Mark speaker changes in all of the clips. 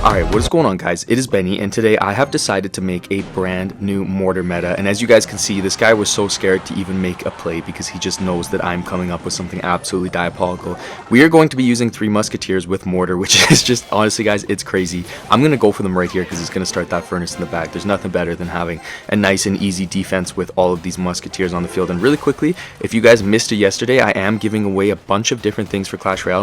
Speaker 1: Alright, what is going on, guys? It is Benny, and today I have decided to make a brand new mortar meta. And as you guys can see, this guy was so scared to even make a play because he just knows that I'm coming up with something absolutely diabolical. We are going to be using 3 musketeers with mortar, which is just, honestly guys, it's crazy. I'm going to go for them right here because it's going to start that furnace in the back. There's nothing better than having a nice and easy defense with all of these musketeers on the field. And really quickly, if you guys missed it yesterday, I am giving away a bunch of different things for Clash Royale,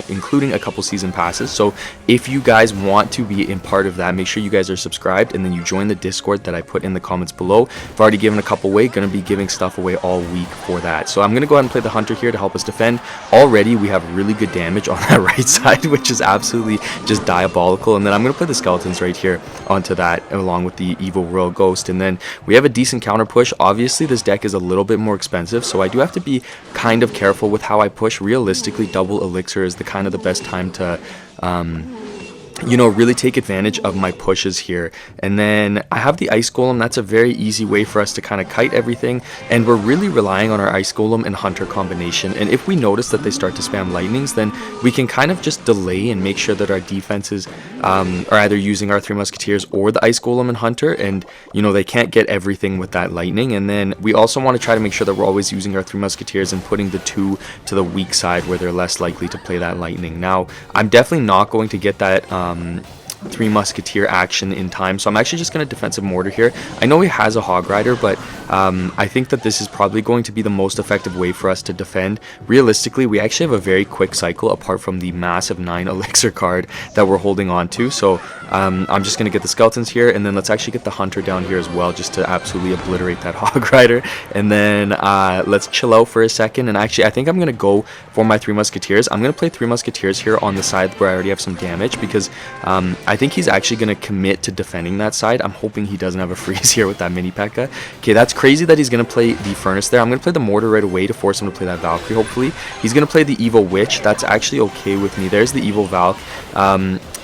Speaker 1: including a couple season passes. So if you guys want to be in part of that, make sure you guys are subscribed and then you join the Discord that I put in the comments below. I've already given a couple away, going to be giving stuff away all week for that. So I'm going to go ahead and play the hunter here to help us defend. Already we have really good damage on that right side, which is absolutely just diabolical. And then I'm going to play the skeletons right here onto that along with the evil royal ghost. And then we have a decent counter push. Obviously this deck is a little bit more expensive, so I do have to be kind of careful with how I push. Realistically, double elixir is the kind of the best time to you know, really take advantage of my pushes here. And then I have the ice golem. That's a very easy way for us to kind of kite everything, and we're really relying on our ice golem and hunter combination. And if we notice that they start to spam lightnings, then we can kind of just delay and make sure that our defenses are either using our 3 musketeers or the ice golem and hunter, and you know, they can't get everything with that lightning. And then we also want to try to make sure that we're always using our 3 musketeers and putting the 2 to the weak side where they're less likely to play that lightning. Now I'm definitely not going to get that 3 musketeer action in time, so I'm actually just going to defensive mortar here. I know he has a hog rider, but I think that this is probably going to be the most effective way for us to defend. Realistically, we actually have a very quick cycle apart from the massive 9 elixir card that we're holding on to. So I'm just going to get the skeletons here, and then let's actually get the hunter down here as well, just to absolutely obliterate that hog rider. And then let's chill out for a second. And actually, I think I'm going to go for my 3 musketeers. I'm going to play 3 musketeers here on the side where I already have some damage, because I think he's actually going to commit to defending that side. I'm hoping he doesn't have a freeze here with that mini P.E.K.K.A. Okay, that's crazy that he's going to play the furnace there. I'm going to play the mortar right away to force him to play that Valkyrie, hopefully. He's going to play the evil witch. That's actually okay with me. There's the evil Valk.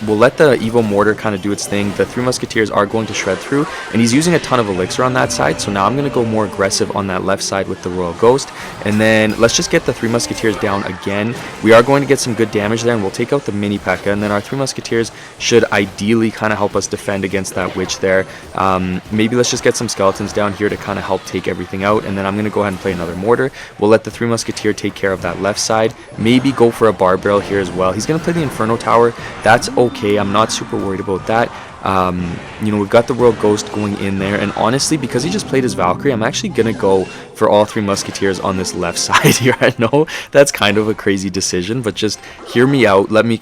Speaker 1: We'll let the evil mortar kind of do its thing. The 3 musketeers are going to shred through, and he's using a ton of elixir on that side, so now I'm going to go more aggressive on that left side with the royal ghost. And then let's just get the 3 musketeers down again. We are going to get some good damage there, and we'll take out the mini P.E.K.K.A. And then our 3 musketeers should ideally kind of help us defend against that witch there. Maybe let's just get some skeletons down here to kind of help take everything out, and then I'm going to go ahead and play another mortar. We'll let the 3 musketeer take care of that left side. Maybe go for a bar barrel here as well. He's going to play the inferno tower. That's okay. I'm not super worried about that. You know, we've got the royal ghost going in there, and honestly, because he just played his Valkyrie, I'm actually gonna go for all 3 musketeers on this left side here. I know that's kind of a crazy decision, but just hear me out. Let me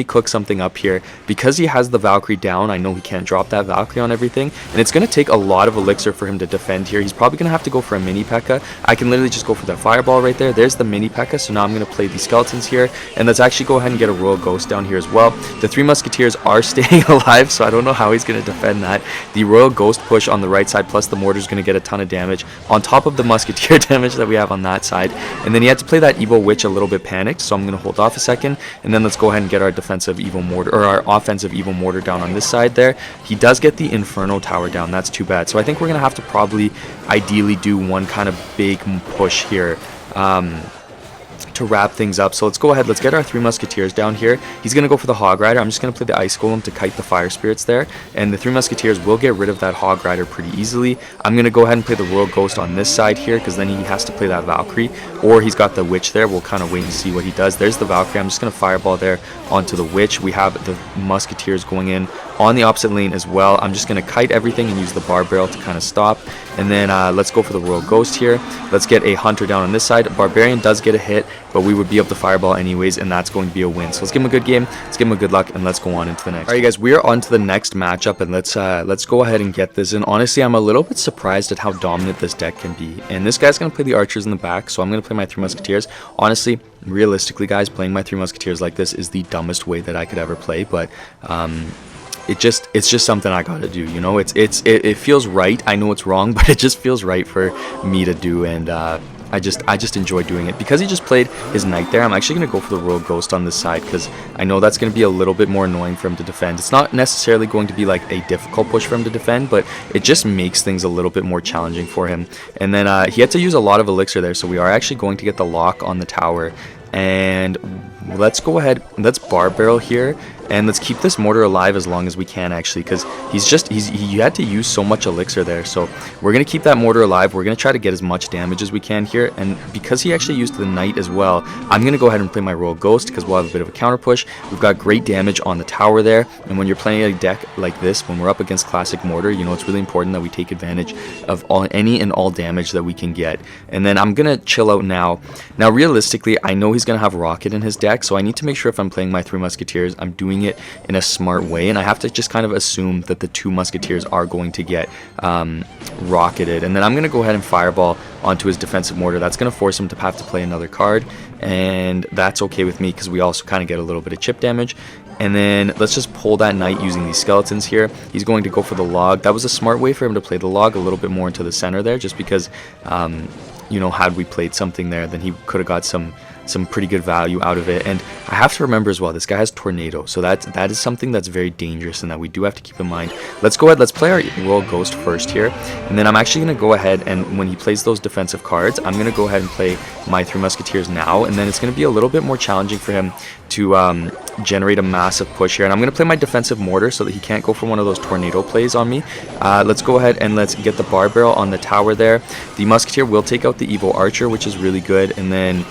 Speaker 1: cook something up here. Because he has the Valkyrie down, I know he can't drop that Valkyrie on everything, and it's gonna take a lot of elixir for him to defend here. He's probably gonna have to go for a mini P.E.K.K.A. I can literally just go for that fireball right there. There's the mini P.E.K.K.A. So now I'm gonna play these skeletons here, and let's actually go ahead and get a royal ghost down here as well. The 3 musketeers are staying alive, so I don't know how he's going to defend that. The royal ghost push on the right side plus the mortar is going to get a ton of damage on top of the musketeer damage that we have on that side. And then he had to play that evil witch a little bit panicked, so I'm going to hold off a second, and then let's go ahead and get our defensive evil mortar, or our offensive evil mortar down on this side there. He does get the inferno tower down. That's too bad. So I think we're going to have to probably ideally do one kind of big push here to wrap things up. So let's go ahead, let's get our 3 musketeers down here. He's going to go for the hog rider. I'm just going to play the ice golem to kite the fire spirits there, and the 3 musketeers will get rid of that hog rider pretty easily. I'm going to go ahead and play the royal ghost on this side here, because then he has to play that Valkyrie, or he's got the witch there. We'll kind of wait and see what he does. There's the Valkyrie. I'm just going to fireball there onto the witch. We have the musketeers going in on the opposite lane as well. I'm just going to kite everything and use the bar barrel to kind of stop. And then let's go for the royal ghost here. Let's get a hunter down on this side. Barbarian does get a hit, but we would be able to fireball anyways, and that's going to be a win. So let's give him a good game, let's give him a good luck, and let's go on into the next. Alright guys, we are on to the next matchup, and let's go ahead and get this. And honestly, I'm a little bit surprised at how dominant this deck can be. And this guy's going to play the archers in the back, so I'm going to play my 3 musketeers. Honestly, realistically guys, playing my 3 musketeers like this is the dumbest way that I could ever play, but it's just something I gotta do, you know. It feels right. I know it's wrong, but it just feels right for me to do, and I just enjoy doing it. Because he just played his knight there, I'm actually going to go for the royal ghost on this side, because I know that's going to be a little bit more annoying for him to defend. It's not necessarily going to be like a difficult push for him to defend, but it just makes things a little bit more challenging for him. And then he had to use a lot of elixir there, so we are actually going to get the lock on the tower. And let's go ahead, let's bar barrel here, And let's keep this mortar alive as long as we can, actually, because he had to use so much elixir there. So we're going to keep that mortar alive. We're going to try to get as much damage as we can here. And because he actually used the knight as well, I'm going to go ahead and play my royal ghost because we'll have a bit of a counter push. We've got great damage on the tower there. And when you're playing a deck like this, when we're up against Classic Mortar, you know, it's really important that we take advantage of any and all damage that we can get. And then I'm going to chill out now. Now, realistically, I know he's going to have Rocket in his deck, so I need to make sure if I'm playing my 3 Musketeers, I'm doing it in a smart way, and I have to just kind of assume that the 2 Musketeers are going to get rocketed. And then I'm going to go ahead and Fireball onto his defensive mortar. That's going to force him to have to play another card, and that's okay with me because we also kind of get a little bit of chip damage. And then let's just pull that knight using these skeletons here. He's going to go for the log. That was a smart way for him to play the log a little bit more into the center there, just because you know, had we played something there, then he could have got some pretty good value out of it. And I have to remember as well, this guy has Tornado, so that is something that's very dangerous and that we do have to keep in mind. Let's go ahead, let's play our Royal Ghost first here, and then I'm actually going to go ahead and when he plays those defensive cards, I'm going to go ahead and play my 3 Musketeers now, and then it's going to be a little bit more challenging for him to generate a massive push here. And I'm going to play my defensive mortar so that he can't go for one of those tornado plays on me. Let's go ahead and let's get the bar barrel on the tower there. The Musketeer will take out the evil archer, which is really good, and then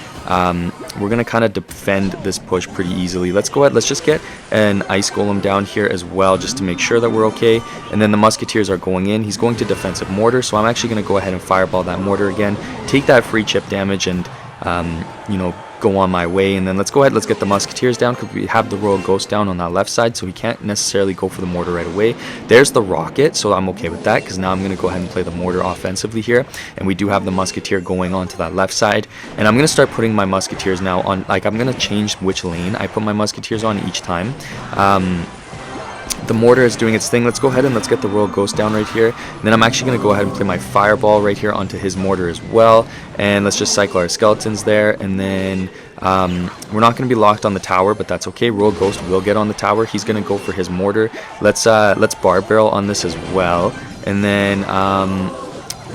Speaker 1: we're going to kind of defend this push pretty easily. Let's go ahead, let's just get an ice golem down here as well, just to make sure that we're okay. And then the Musketeers are going in. He's going to defensive mortar, so I'm actually going to go ahead and fireball that mortar again, take that free chip damage, and you know, go on my way. And then let's go ahead, let's get the Musketeers down because we have the Royal Ghost down on that left side, so we can't necessarily go for the mortar right away. There's the rocket, so I'm okay with that because now I'm going to go ahead and play the mortar offensively here, and we do have the Musketeer going on to that left side. And I'm going to start putting my Musketeers now on, like, I'm going to change which lane I put my Musketeers on each time. The mortar is doing its thing. Let's go ahead and let's get the Royal Ghost down right here. And then I'm actually going to go ahead and play my Fireball right here onto his mortar as well. And let's just cycle our skeletons there. And then we're not going to be locked on the tower, but that's okay. Royal Ghost will get on the tower. He's going to go for his mortar. Let's bar barrel on this as well. And then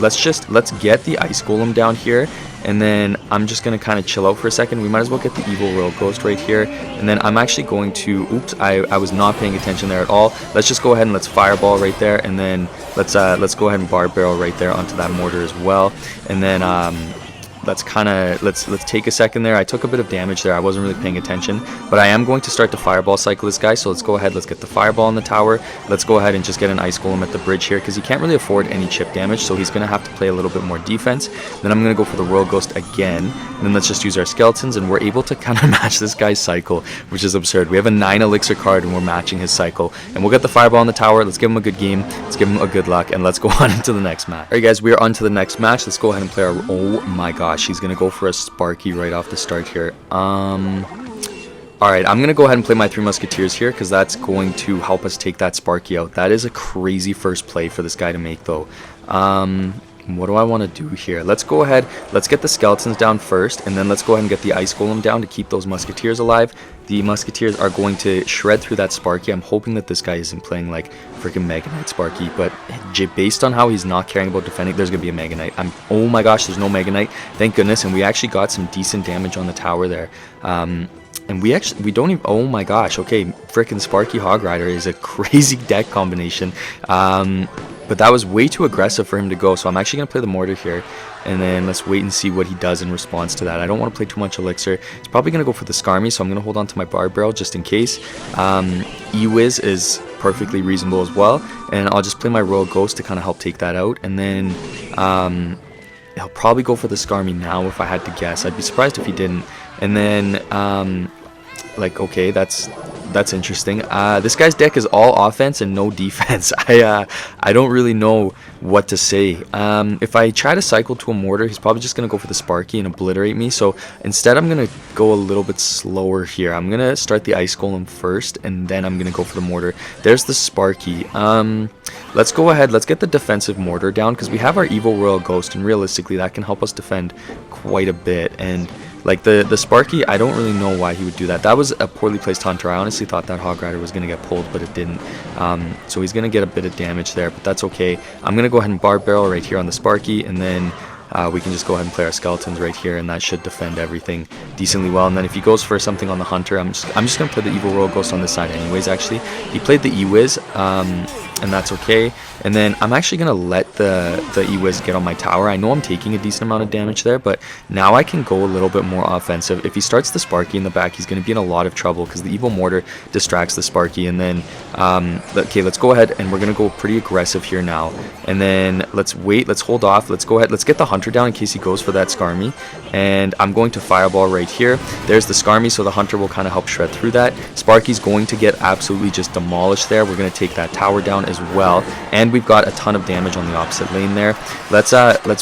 Speaker 1: let's get the Ice Golem down here. And then I'm just going to kind of chill out for a second. We might as well get the evil Royal Ghost right here. And then I'm actually going to, oops, I was not paying attention there at all. Let's just go ahead and let's fireball right there. And then let's go ahead and bar barrel right there onto that mortar as well. And then let's take a second there. I took a bit of damage there. I wasn't really paying attention, but I am going to start to fireball cycle this guy. So let's go ahead, let's get the fireball on the tower. Let's go ahead and just get an ice golem at the bridge here because he can't really afford any chip damage, so he's going to have to play a little bit more defense. Then I'm going to go for the Royal Ghost again, and then let's just use our skeletons, and we're able to kind of match this guy's cycle, which is absurd. We have a 9 elixir card and we're matching his cycle, and we'll get the fireball on the tower. Let's give him a good game, let's give him a good luck, and let's go on into the next match. Alright guys, we are on to the next match. Let's go ahead and play our, oh my gosh, he's going to go for a Sparky right off the start here. Alright, I'm going to go ahead and play my 3 Musketeers here because that's going to help us take that Sparky out. That is a crazy first play for this guy to make though. What do I want to do here? Let's go ahead, let's get the skeletons down first, and then let's go ahead and get the Ice Golem down to keep those Musketeers alive. The Musketeers are going to shred through that Sparky. I'm hoping that this guy isn't playing like freaking Mega Knight Sparky, but based on how he's not caring about defending, there's going to be a Mega Knight. Oh my gosh, there's no Mega Knight. Thank goodness, and we actually got some decent damage on the tower there. And we don't even, oh my gosh, okay, freaking Sparky Hog Rider is a crazy deck combination. But that was way too aggressive for him to go, so I'm actually going to play the mortar here, and then let's wait and see what he does in response to that. I don't want to play too much elixir. He's probably going to go for the Skarmy, so I'm going to hold on to my bar barrel just in case. E-Wiz is perfectly reasonable as well, and I'll just play my Royal Ghost to kind of help take that out, and then he'll probably go for the Skarmy now if I had to guess. I'd be surprised if he didn't. And then like, okay, that's interesting. This guy's deck is all offense and no defense. I don't really know what to say. If I try to cycle to a mortar, he's probably just gonna go for the Sparky and obliterate me. So instead, I'm gonna go a little bit slower here. I'm gonna start the Ice Golem first, and then I'm gonna go for the mortar. There's the Sparky. Let's go ahead. Let's get the defensive mortar down because we have our evil Royal Ghost, and realistically, that can help us defend quite a bit. And like the Sparky, I don't really know why he would do that. That was a poorly placed Hunter. I honestly thought that Hog Rider was going to get pulled, but it didn't. So he's going to get a bit of damage there, but that's okay. I'm going to go ahead and bar barrel right here on the Sparky, and then we can just go ahead and play our skeletons right here, and that should defend everything decently well. And then if he goes for something on the hunter, I'm just gonna play the evil royal ghost on this side anyways. Actually, he played the E-Wiz, and that's okay. And then I'm actually gonna let the E-Wiz get on my tower. I know I'm taking a decent amount of damage there, but now I can go a little bit more offensive. If he starts the Sparky in the back, he's gonna be in a lot of trouble because the evil mortar distracts the Sparky. And then okay, let's go ahead and we're gonna go pretty aggressive here now. And then let's wait, let's hold off, let's go ahead, let's get the hunter down in case he goes for that Skarmy. And I'm going to fireball right here. There's the Skarmy, so the hunter will kind of help shred through that. Sparky's going to get absolutely just demolished there. We're gonna take that tower down as well, and we've got a ton of damage on the opposite lane there. Let's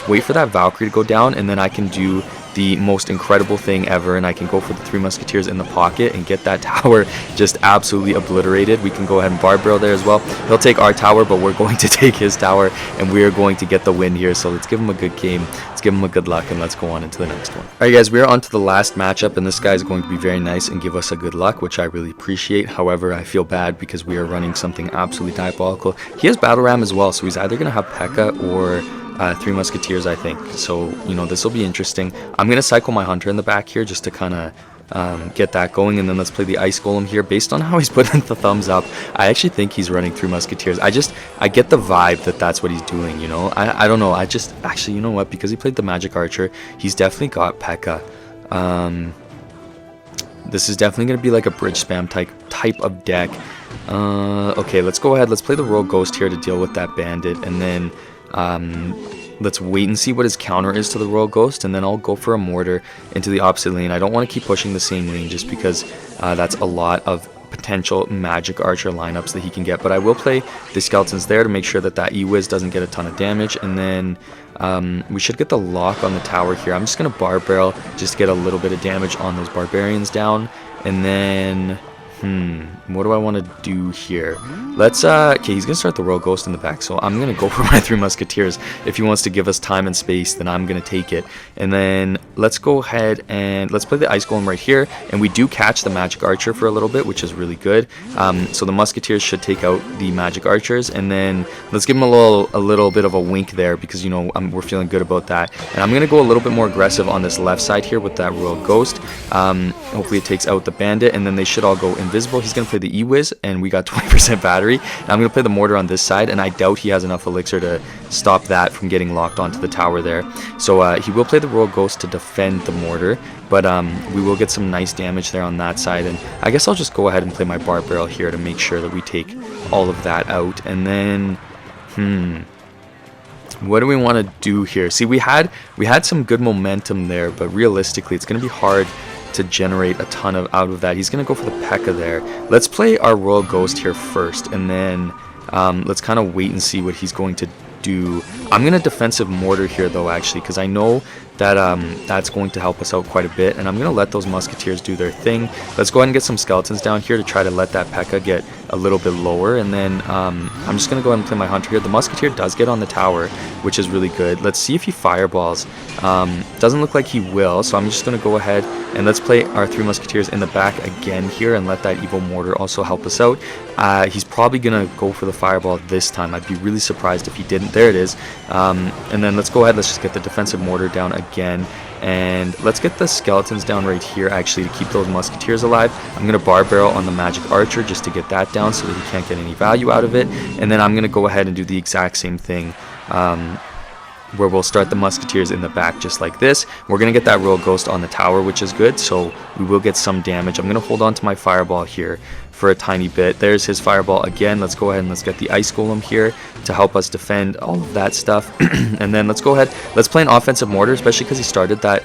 Speaker 1: wait for that Valkyrie to go down, and then I can do the most incredible thing ever, and I can go for the 3 musketeers in the pocket and get that tower just absolutely obliterated. We can go ahead and bar barrel there as well. He'll take our tower, but we're going to take his tower, and we are going to get the win here. So let's give him a good game, let's give him a good luck, and let's go on into the next one. Alright guys, we are on to the last matchup, and this guy is going to be very nice and give us a good luck, which I really appreciate. However, I feel bad because we are running something absolutely diabolical. He has battle ram as well, so he's either going to have P.E.K.K.A. or 3 musketeers, I think. So, you know, this will be interesting. I'm going to cycle my hunter in the back here just to kind of get that going, and then let's play the ice golem here. Based on how he's putting the thumbs up, I actually think he's running 3 musketeers. I get the vibe that that's what he's doing, you know. I don't know, actually, you know what, because he played the magic archer, he's definitely got P.E.K.K.A. This is definitely going to be like a bridge spam type of deck. Okay, let's go ahead, let's play the royal ghost here to deal with that bandit, and then let's wait and see what his counter is to the royal ghost, and then I'll go for a mortar into the opposite lane. I don't want to keep pushing the same lane just because that's a lot of potential magic archer lineups that he can get, but I will play the skeletons there to make sure that that E-Wiz doesn't get a ton of damage. And then we should get the lock on the tower here. I'm just going to bar barrel just to get a little bit of damage on those barbarians down. And then what do I want to do here? Let's okay, he's gonna start the royal ghost in the back, so I'm gonna go for my 3 musketeers. If he wants to give us time and space, then I'm gonna take it. And then let's go ahead and let's play the ice golem right here, and we do catch the magic archer for a little bit, which is really good. So the musketeers should take out the magic archers, and then let's give him a little bit of a wink there, because, you know, we're feeling good about that. And I'm gonna go a little bit more aggressive on this left side here with that royal ghost. Hopefully it takes out the bandit, and then they should all go invisible. He's gonna play the E-Wiz, and we got 20% battery. And I'm gonna play the mortar on this side, and I doubt he has enough elixir to stop that from getting locked onto the tower there. So he will play the royal ghost to defend the mortar, but we will get some nice damage there on that side. And I guess I'll just go ahead and play my bar barrel here to make sure that we take all of that out. And then what do we want to do here? See, we had some good momentum there, but realistically it's gonna be hard to generate a ton of out of that. He's gonna go for the P.E.K.K.A. there. Let's play our royal ghost here first, and then let's kind of wait and see what he's going to do. I'm gonna defensive mortar here though, actually, because I know that that's going to help us out quite a bit, and I'm gonna let those musketeers do their thing. Let's go ahead and get some skeletons down here to try to let that P.E.K.K.A. get a little bit lower, and then I'm just gonna go ahead and play my hunter here. The musketeer does get on the tower, which is really good. Let's see if he fireballs. Doesn't look like he will, so I'm just gonna go ahead and let's play our 3 musketeers in the back again here and let that evil mortar also help us out. He's probably gonna go for the fireball this time. I'd be really surprised if he didn't. There it is. And then let's go ahead, let's just get the defensive mortar down again, and let's get the skeletons down right here actually to keep those musketeers alive. I'm gonna bar barrel on the magic archer just to get that down so that he can't get any value out of it. And then I'm gonna go ahead and do the exact same thing, where we'll start the musketeers in the back just like this. We're gonna get that royal ghost on the tower, which is good, so we will get some damage. I'm gonna hold on to my fireball here for a tiny bit. There's his fireball again. Let's go ahead and let's get the ice golem here to help us defend all of that stuff. And then let's go ahead, let's play an offensive mortar, especially because he started that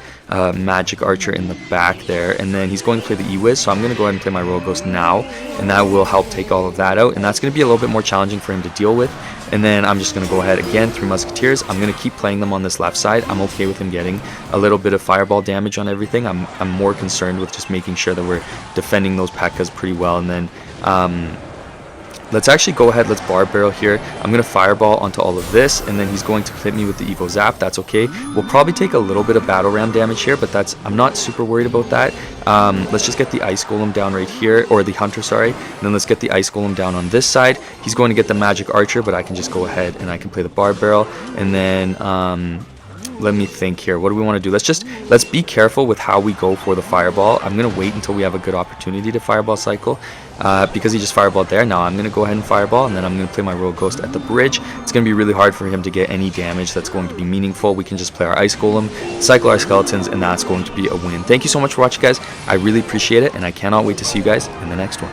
Speaker 1: magic archer in the back there, and then he's going to play the E-Wiz, so I'm going to go ahead and play my royal ghost now, and that will help take all of that out, and that's going to be a little bit more challenging for him to deal with. And then I'm just going to go ahead again, 3 musketeers. I'm going to keep playing them on this left side. I'm okay with him getting a little bit of fireball damage on everything. I'm more concerned with just making sure that we're defending those P.E.K.K.A.s pretty well. And then let's actually go ahead, let's bar barrel here. I'm going to fireball onto all of this, and then he's going to hit me with the Evo Zap. That's okay. We'll probably take a little bit of battle ram damage here, but I'm not super worried about that. Let's just get the ice golem down right here, or the hunter, sorry. And then let's get the ice golem down on this side. He's going to get the magic archer, but I can just go ahead and I can play the bar barrel. And then let me think here. What do we want to do? Let's be careful with how we go for the fireball. I'm gonna wait until we have a good opportunity to fireball cycle, because he just fireballed there. Now I'm gonna go ahead and fireball, and then I'm gonna play my rogue ghost at the bridge. It's gonna be really hard for him to get any damage that's going to be meaningful. We can just play our ice golem, cycle our skeletons, and that's going to be a win. Thank you so much for watching, guys. I really appreciate it, and I cannot wait to see you guys in the next one.